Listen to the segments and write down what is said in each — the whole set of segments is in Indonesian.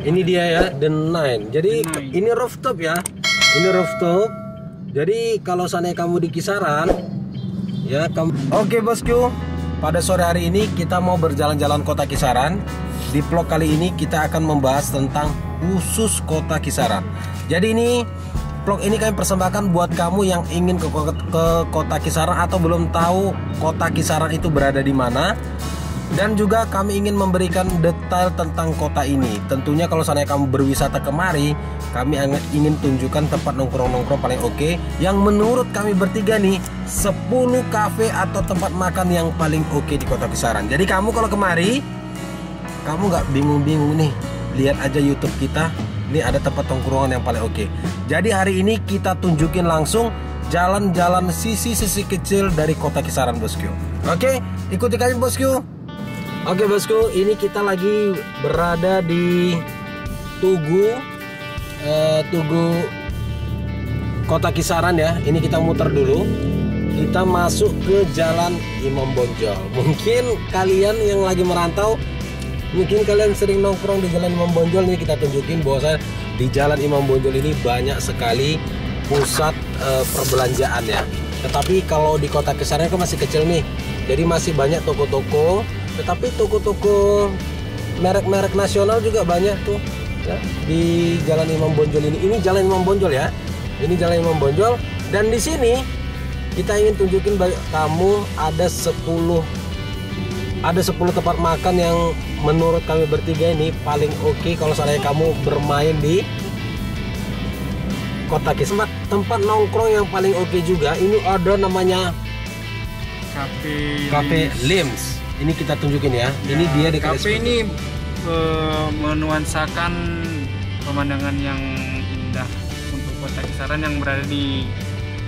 Ini dia ya, The Nine. Jadi The Nine. ini rooftop ya. Ini rooftop. Jadi kalau seandainya kamu di kisaran ya kamu. Oke bosku, pada sore hari ini kita mau berjalan-jalan kota Kisaran. Di vlog kali ini kita akan membahas tentang khusus kota Kisaran. Jadi ini vlog ini kami persembahkan buat kamu yang ingin ke kota Kisaran atau belum tahu kota Kisaran itu berada di mana. Dan juga kami ingin memberikan detail tentang kota ini. Tentunya kalau seandainya kamu berwisata kemari, kami ingin tunjukkan tempat nongkrong-nongkrong paling oke, yang menurut kami bertiga nih 10 kafe atau tempat makan yang paling oke di kota Kisaran. Jadi kamu kalau kemari, kamu nggak bingung-bingung nih, lihat aja YouTube kita. Ini ada tempat nongkrongan yang paling oke. Jadi hari ini kita tunjukin langsung jalan-jalan sisi-sisi kecil dari kota Kisaran bosku. Oke, ikuti kami bosku. Oke bosku, ini kita lagi berada di Tugu kota Kisaran ya. Ini kita muter dulu. Kita masuk ke Jalan Imam Bonjol. Mungkin kalian yang lagi merantau, mungkin kalian sering nongkrong di Jalan Imam Bonjol. Ini kita tunjukin bahwa di Jalan Imam Bonjol ini banyak sekali pusat perbelanjaan ya. Tetapi kalau di kota Kisaran kan masih kecil nih. Jadi masih banyak toko-toko. Tetapi toko-toko merek-merek nasional juga banyak tuh ya, di Jalan Imam Bonjol ini. Ini Jalan Imam Bonjol ya. Ini Jalan Imam Bonjol. Dan di sini kita ingin tunjukin bagi kamu ada 10 tempat makan yang menurut kami bertiga ini paling oke kalau seandainya kamu bermain di kota Kisaran. Tempat nongkrong yang paling oke juga ini ada namanya Cafe Lims. Ini kita tunjukin ya. Ini dia di kafe ini menuansakan pemandangan yang indah untuk kota Kisaran yang berada di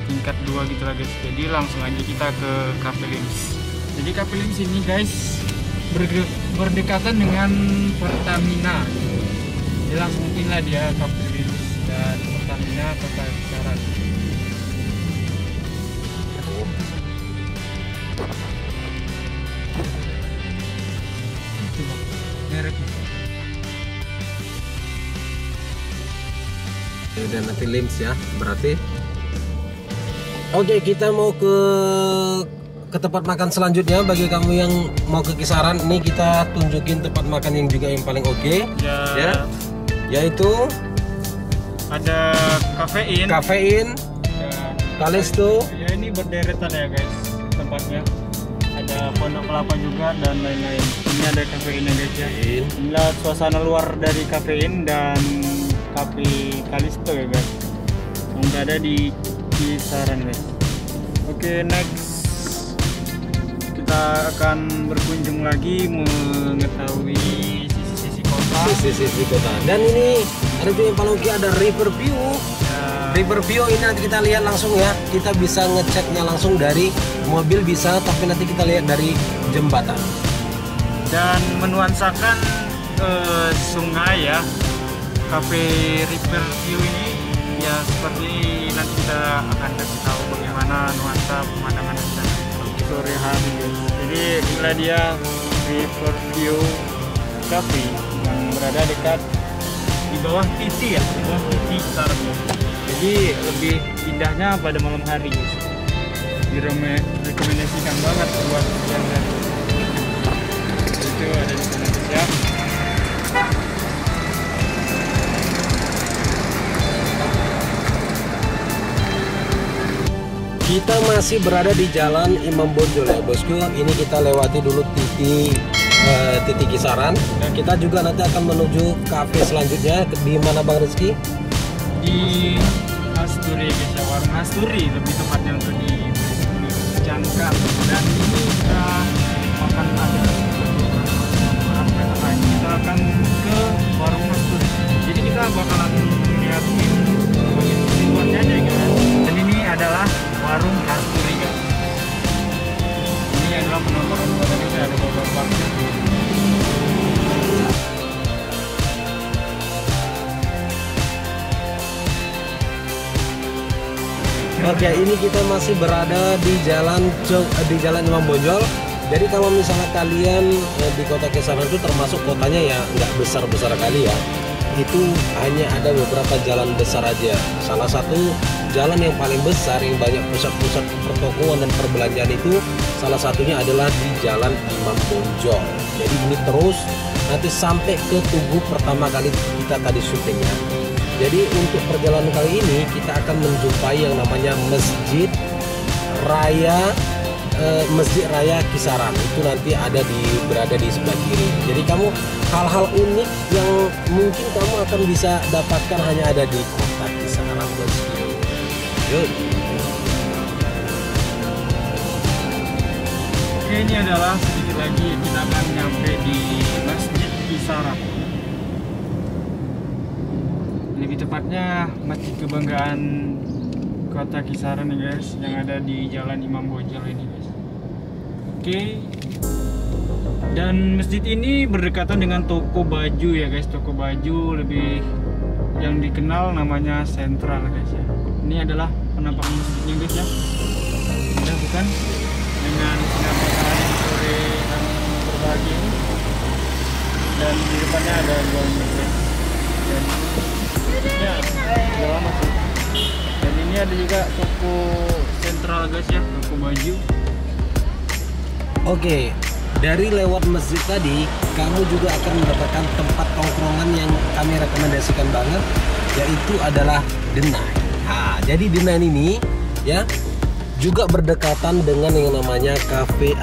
tingkat 2 gitu lah guys. Jadi langsung aja kita ke Cafe Lims. Jadi Cafe Lims ini guys berdekatan dengan Pertamina. Jadi langsung inilah dia Cafe Lims dan Pertamina kota Kisaran. Dan nanti Lims ya, berarti. Oke, kita mau ke tempat makan selanjutnya. Bagi kamu yang mau ke Kisaran, ini kita tunjukin tempat makan yang juga yang paling oke ya, yaitu ada Kafein, Kalesto. Ya ini berderetan ya guys tempatnya. Ada Pondok Kelapa juga dan lain-lain. Ini ada Kafein ya guys ya. Inilah suasana luar dari Kafein dan Cafe Kalisto ya guys, yang berada di Kisaran guys. Oke, next kita akan berkunjung lagi mengetahui sisi-sisi kota. Dan ini ada juga yang paling oke, ada River View ya. River View ini nanti kita lihat langsung ya. Kita bisa ngeceknya langsung dari mobil bisa, tapi nanti kita lihat dari jembatan. Dan menuansakan sungai ya. Cafe River View ini ya seperti nanti kita akan kasih tahu bagaimana nuansa pemandangan di sana sore hari. Jadi inilah dia River View Cafe yang berada dekat di bawah titik ya, di bawah titik Kisaran. Jadi lebih indahnya pada malam hari guys. Direkomendasikan banget buat yang dari itu ada di sana ya. Kita masih berada di Jalan Imam Bonjol ya bosku. Ini kita lewati dulu titik Kisaran. Dan kita juga nanti akan menuju kafe selanjutnya. Di mana Bang Rizky? Di Asturi guys ya, warung Asturi lebih tepatnya untuk dijangkau. Dan ini kita makan ada kita akan ke warung Asturi. Jadi kita bakalan lihatin luarnya aja guys. Dan ini adalah warung Asturi guys. Ini adalah penonton tadi saya ada beberapa. Oke, ini kita masih berada di Jalan Imam Bonjol. Jadi kalau misalnya kalian di kota Kisaran itu termasuk kotanya ya nggak besar-besar kali ya. itu hanya ada beberapa jalan besar aja. Salah satu jalan yang paling besar yang banyak pusat-pusat pertokoan dan perbelanjaan itu salah satunya adalah di Jalan Imam Bonjol. Jadi ini terus nanti sampai ke Tugu pertama kali kita tadi syutingnya. Jadi untuk perjalanan kali ini kita akan menjumpai yang namanya Masjid Raya Kisaran. Itu nanti berada di sebelah kiri. Jadi kamu hal-hal unik yang mungkin kamu akan bisa dapatkan hanya ada di kota Kisaran. Yuk. Oke, ini adalah sedikit lagi kita akan nyampe di Masjid Kisaran. Lebih tepatnya Masjid Kebanggaan Kota Kisaran nih guys, yang ada di Jalan Imam Bonjol ini guys. Oke. Dan masjid ini berdekatan dengan toko baju ya guys, toko baju lebih yang dikenal namanya Sentral guys ya. Ini adalah penampakan masjidnya guys ya. Sudah bukan dengan sinar matahari sore yang berbagi ini. Dan di depannya ada ruang guys. Dan ya, udah lama sih. Dan ini ada juga toko Sentral guys ya, toko baju. Oke, dari lewat masjid tadi, kamu juga akan mendapatkan tempat tongkrongan yang kami rekomendasikan banget, yaitu adalah The Nine. Nah, jadi The Nine ini ya juga berdekatan dengan yang namanya cafe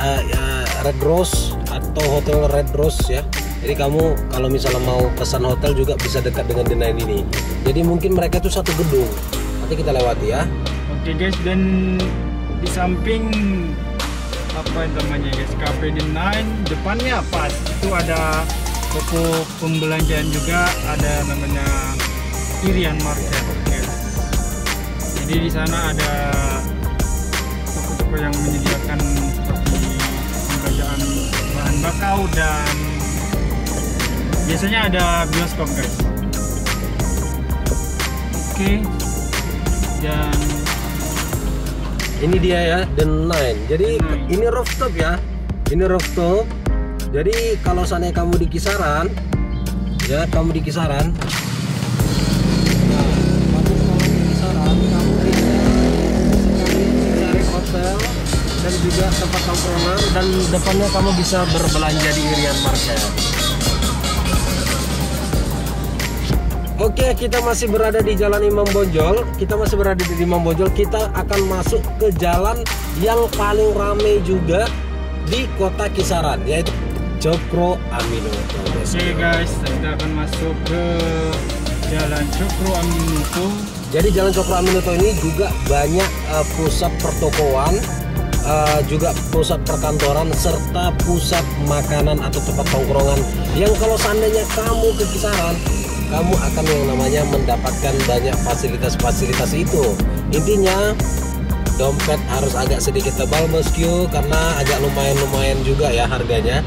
Red Rose atau Hotel Red Rose ya. Jadi kamu kalau misalnya mau pesan hotel juga bisa dekat dengan The Nine ini. Jadi mungkin mereka itu satu gedung. Nanti kita lewati ya. Oke guys, dan di samping apa namanya guys, Cafe The Nine, depannya pas itu ada toko pembelanjaan juga, ada namanya Irian Market guys. Jadi di sana ada toko-toko yang menyediakan seperti pembelanjaan bahan bakau dan biasanya ada bioskop guys. Oke. Dan ini dia ya, The Nine. Jadi ini rooftop ya, ini rooftop. Jadi kalau seandainya kamu di Kisaran, ya kamu di Kisaran, kamu bisa cari hotel dan juga tempat tongkrongan, dan depannya kamu bisa berbelanja di Irian Market. Oke, kita masih berada di Jalan Imam Bonjol. Kita akan masuk ke jalan yang paling ramai juga di kota Kisaran, yaitu Cokro Aminoto. Oke guys, kita akan masuk ke Jalan Cokro Aminoto. Jadi Jalan Cokro Aminoto ini juga banyak pusat pertokoan, juga pusat perkantoran, serta pusat makanan atau tempat tongkrongan. Yang kalau seandainya kamu ke Kisaran, kamu akan yang namanya mendapatkan banyak fasilitas-fasilitas itu. Intinya dompet harus agak sedikit tebal bosku, karena agak lumayan juga ya harganya.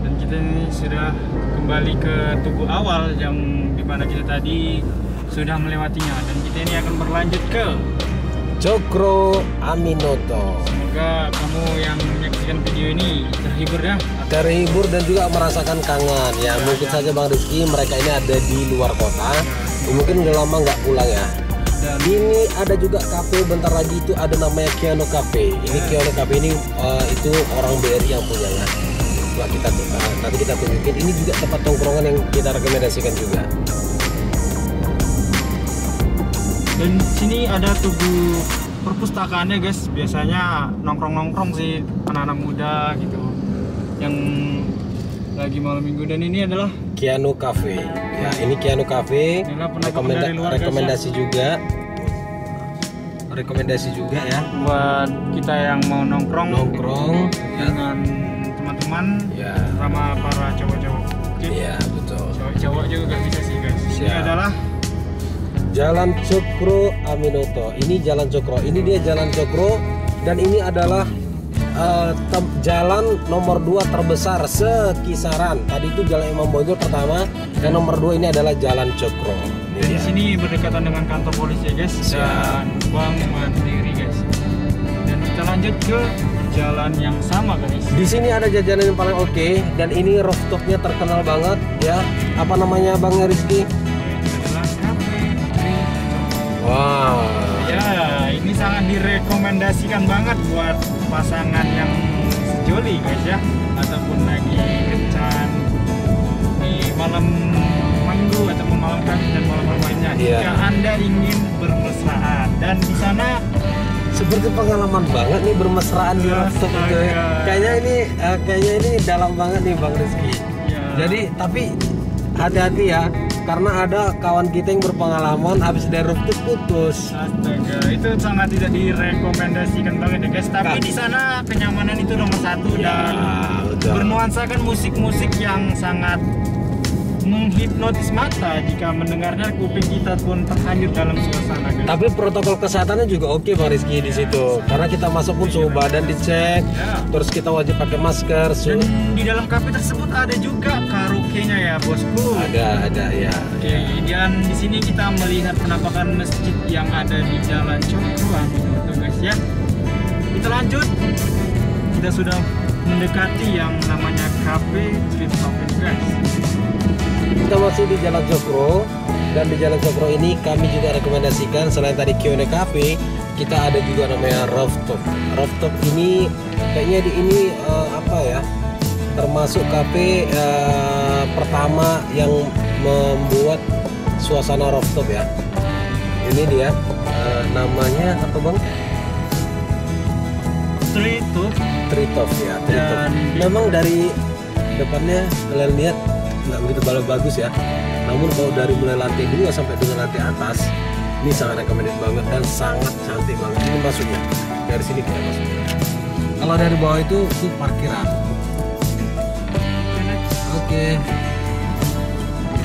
Dan kita ini sudah kembali ke tugu awal yang dimana kita tadi sudah melewatinya, dan kita ini akan berlanjut ke Cokro Aminoto. Semoga kamu yang menyaksikan video ini terhibur dan juga merasakan kangen ya. Mungkin saja Bang Rizky, mereka ini ada di luar kota, mungkin udah lama nggak pulang ya. Dan ini ada juga kafe bentar lagi, itu ada namanya Kiano Cafe. Ini Kiano Cafe ini itu orang BRI yang punya ya. Nanti kita tunjukin. Ini juga tempat tongkrongan yang kita rekomendasikan juga. Dan sini ada tugu perpustakaannya guys. Biasanya nongkrong sih anak-anak muda gitu yang lagi malam minggu. Dan ini adalah Kiano Cafe ya. Ini Kiano Cafe, rekomendasi juga ya buat kita yang mau nongkrong dengan teman-teman ya, sama para cowok-cowok. Iya betul, cowok juga bisa sih guys. Ini adalah Jalan Cokro Aminoto. Ini Jalan Cokro. Ini dia Jalan Cokro, dan ini adalah jalan nomor 2 terbesar se-Kisaran. Tadi itu Jalan Imam Bonjol pertama, dan nomor 2 ini adalah Jalan Cokro. Di sini berdekatan dengan kantor polisi ya guys, dan Bank Mandiri guys. Dan kita kita lanjut ke jalan yang sama guys. Di sini ada jajanan yang paling oke, dan ini rooftopnya terkenal banget ya. Apa namanya Bang Rizky? Adalah Cafe Tree. Wow. Ya, ini sangat direkomendasikan banget buat pasangan yang sejoli guys ya, ataupun lagi kencan di malam minggu ataupun malam Kamis dan malam lainnya. Jika Anda ingin bermesraan, dan di sana seperti pengalaman banget nih bermesraan di rooftop itu. Kayaknya ini dalam banget nih Bang Rizky. Jadi tapi hati-hati ya, karena ada kawan kita yang berpengalaman habis dari rooftop putus. Astaga, itu sangat tidak direkomendasikan banget ya guys. Tapi di sana kenyamanan itu nomor satu, dan bernuansakan musik-musik yang sangat menghipnotis mata. Jika mendengarnya, kuping kita pun terhanyut dalam suasana guys. Tapi protokol kesehatannya juga oke Bang Rizky di situ. Karena kita masuk pun suhu badan dicek, terus kita wajib pakai masker. Dan di dalam kafe tersebut ada juga karaoke-nya ya bosku. Ada ya. Dan di sini kita melihat penampakan masjid yang ada di Jalan Cokroan itu guys ya. Kita lanjut. Kita sudah mendekati yang namanya Cafe Tree guys. Kita masih di Jalan Cokro, dan di Jalan Cokro ini kami juga rekomendasikan selain tadi Q&A Cafe, kita ada juga namanya rooftop. Rooftop ini kayaknya ini apa ya, termasuk kafe pertama yang membuat suasana rooftop ya. Ini dia namanya apa Bang? Treetop ya. Treetop. Memang dari depannya kalian lihat nggak begitu bagus ya, namun kalau dari mulai lantai 2 sampai dengan lantai atas ini sangat recommended banget dan sangat cantik banget. Ini masuknya dari sini kita masuk. Kalau dari bawah itu parkiran.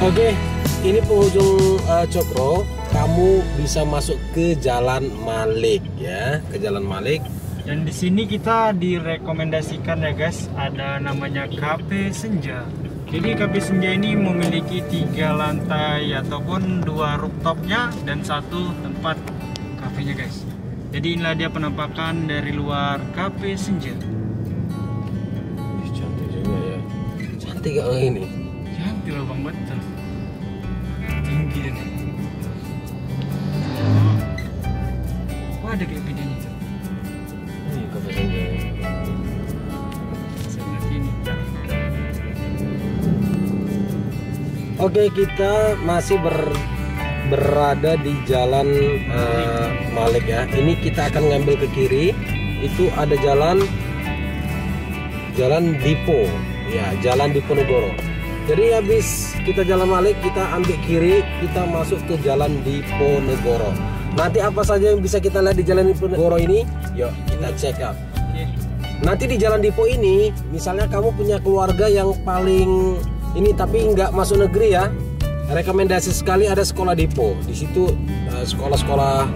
Oke, ini penghujung Cokro. Kamu bisa masuk ke Jalan Malik ya, ke Jalan Malik. Dan di sini kita direkomendasikan ya guys, ada namanya Cafe Senja. Jadi Cafe Senja ini memiliki 3 lantai ataupun 2 rooftopnya dan 1 tempat kafenya guys. Jadi inilah dia penampakan dari luar Cafe Senja. Cantik juga ya. Cantik gak ini? Cantik loh Bang, betul. Tinggi deh. Oh, ada kayak videonya tuh. Ini Cafe Senja. Sebelah sini. Oke, kita masih berada di Jalan Malik ya. Ini kita akan ngambil ke kiri. Itu ada Jalan Dipo ya, Jalan Diponegoro. Jadi habis kita Jalan Malik, kita ambil kiri, kita masuk ke Jalan Diponegoro. Nanti apa saja yang bisa kita lihat di Jalan Diponegoro ini? Yuk kita check out. Nanti di Jalan Dipo ini, misalnya kamu punya keluarga yang paling ini tapi nggak masuk negeri ya, rekomendasi sekali ada sekolah Dipo. Di situ sekolah-sekolah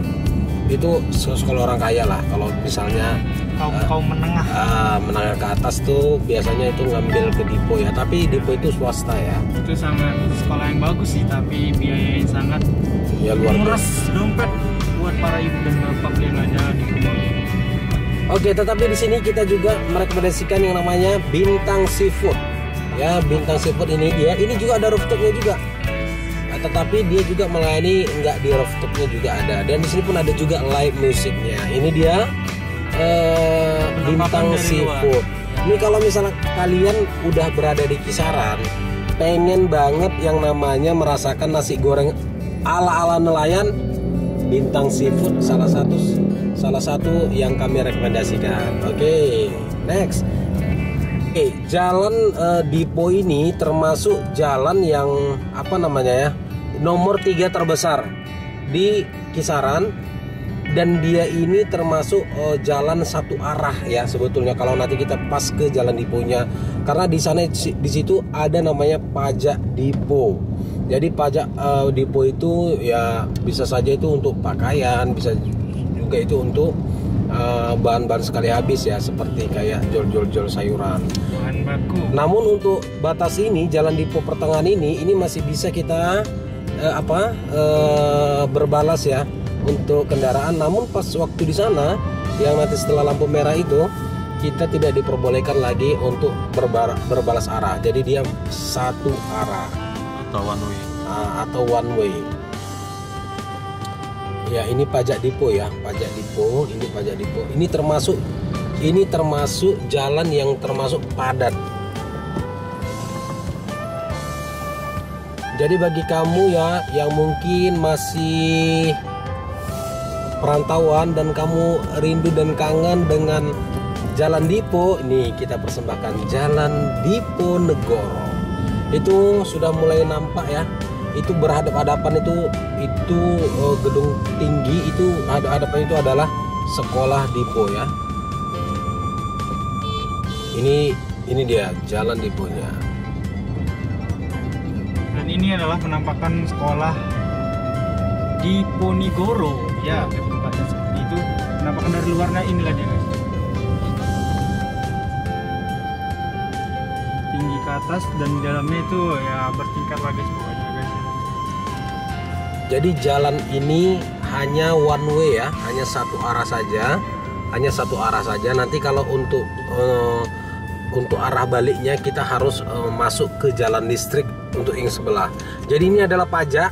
itu sekolah orang kaya lah. Kalau misalnya kaum menengah ke atas tuh biasanya itu ngambil ke Dipo ya. Tapi Dipo itu swasta ya. Itu sangat sekolah yang bagus sih, tapi biayanya sangat ya luar nguras dompet buat para ibu dan bapak yang ada di rumah. Oke, tetapi di sini kita juga merekomendasikan yang namanya Bintang Seafood. Ya, Bintang Seafood ini juga ada rooftopnya juga. Tetapi dia juga melayani nggak di rooftopnya juga ada. Dan di sini pun ada juga live musiknya. Ini dia Bintang Seafood. Ini kalau misalnya kalian udah berada di kisaran, pengen banget yang namanya merasakan nasi goreng ala-ala nelayan, Bintang Seafood salah satu yang kami rekomendasikan. Oke, next. Oke, Jalan Dipo ini termasuk jalan yang apa namanya ya, nomor 3 terbesar di kisaran, dan dia ini termasuk jalan satu arah ya sebetulnya kalau nanti kita pas ke Jalan Diponya, karena di sana di situ ada namanya pajak Dipo. Jadi pajak Dipo itu ya bisa saja itu untuk pakaian, bisa juga itu untuk bahan-bahan sekali habis ya, seperti kayak jual sayuran. Bahan baku. Namun untuk batas ini Jalan Dipo pertengahan ini masih bisa kita berbalas ya untuk kendaraan. Namun pas waktu di sana yang nanti setelah lampu merah itu kita tidak diperbolehkan lagi untuk berbalas arah. Jadi dia satu arah atau one way. Atau one way. Ya, ini pajak depo ya, pajak depo. Ini pajak depo. Ini termasuk jalan yang termasuk padat. Jadi bagi kamu ya yang mungkin masih perantauan dan kamu rindu dan kangen dengan Jalan Dipo, ini kita persembahkan Jalan Diponegoro. Itu sudah mulai nampak ya. Itu berhadap-hadapan itu gedung tinggi, itu hadapan itu adalah sekolah Dipo ya. Ini dia Jalan Diponya. Dan ini adalah penampakan sekolah Diponegoro ya, tempatnya seperti itu. Penampakan dari luarnya inilah dia guys. Tinggi ke atas dan di dalamnya itu ya bertingkat lagi pokoknya guys. Jadi jalan ini hanya one way ya, hanya satu arah saja, Nanti kalau untuk arah baliknya kita harus masuk ke jalan listrik untuk yang sebelah. Jadi ini adalah pajak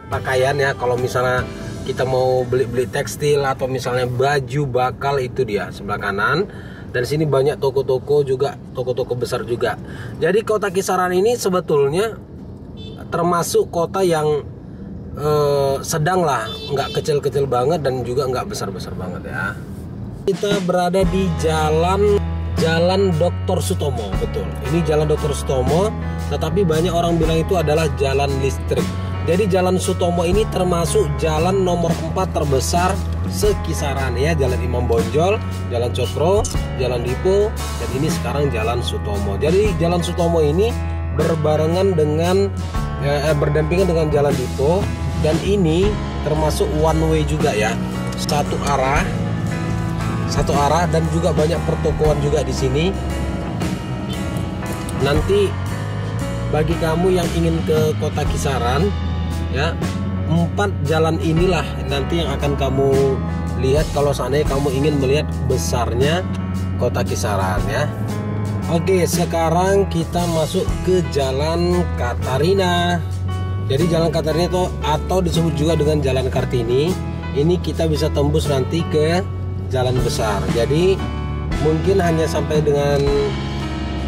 pakaian ya. Kalau misalnya kita mau beli tekstil atau misalnya baju bakal, itu dia sebelah kanan. Dan sini banyak toko-toko juga, toko-toko besar juga. Jadi kota Kisaran ini sebetulnya termasuk kota yang sedang lah, nggak kecil-kecil banget dan juga nggak besar-besar banget ya. Kita berada di Jalan Dr. Sutomo, betul. Ini Jalan Dr. Sutomo, tetapi banyak orang bilang itu adalah jalan listrik. Jadi Jalan Sutomo ini termasuk jalan nomor 4 terbesar se-Kisaran ya. Jalan Imam Bonjol, Jalan Cokro, Jalan Dipo, dan ini sekarang Jalan Sutomo. Jadi Jalan Sutomo ini berbarengan dengan berdampingan dengan Jalan Dipo, dan ini termasuk one way juga ya. Satu arah dan juga banyak pertokoan juga di sini. Nanti bagi kamu yang ingin ke kota Kisaran ya, 4 jalan inilah nanti yang akan kamu lihat kalau seandainya kamu ingin melihat besarnya kota Kisaran ya. Oke, sekarang kita masuk ke Jalan Katarina. Jadi Jalan Katarina itu atau disebut juga dengan Jalan Kartini. Ini kita bisa tembus nanti ke jalan besar. Jadi mungkin hanya sampai dengan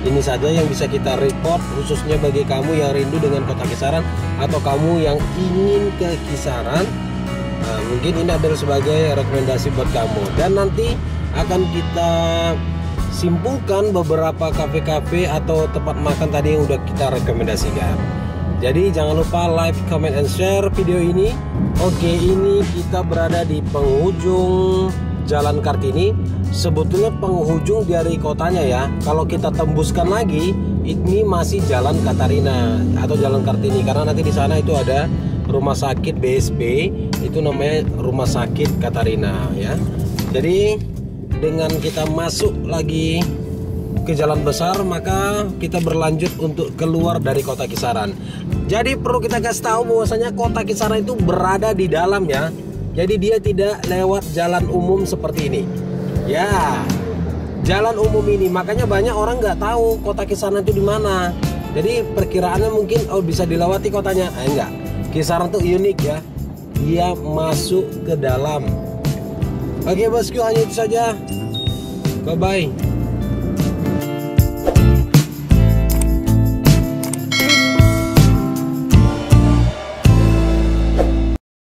ini saja yang bisa kita report, khususnya bagi kamu yang rindu dengan kota Kisaran atau kamu yang ingin ke Kisaran. Nah, mungkin ini adalah sebagai rekomendasi buat kamu. Dan nanti akan kita simpulkan beberapa kafe-kafe atau tempat makan tadi yang udah kita rekomendasikan. Jadi jangan lupa like, comment, and share video ini. Oke, ini kita berada di penghujung Jalan Kartini. Sebetulnya penghujung dari kotanya ya. Kalau kita tembuskan lagi, ini masih Jalan Katarina atau Jalan Kartini, karena nanti di sana itu ada rumah sakit BSB, itu namanya Rumah Sakit Katarina ya. Jadi dengan kita masuk lagi ke jalan besar, maka kita berlanjut untuk keluar dari kota Kisaran. Jadi perlu kita kasih tahu bahwasanya kota Kisaran itu berada di dalam ya. Jadi dia tidak lewat jalan umum seperti ini. Ya, jalan umum ini, makanya banyak orang nggak tahu kota Kisaran itu di mana. Jadi perkiraannya mungkin bisa dilewati kotanya. Enggak. Kisaran tuh unik ya. Dia masuk ke dalam. Oke bosku, hanya itu saja. Bye bye.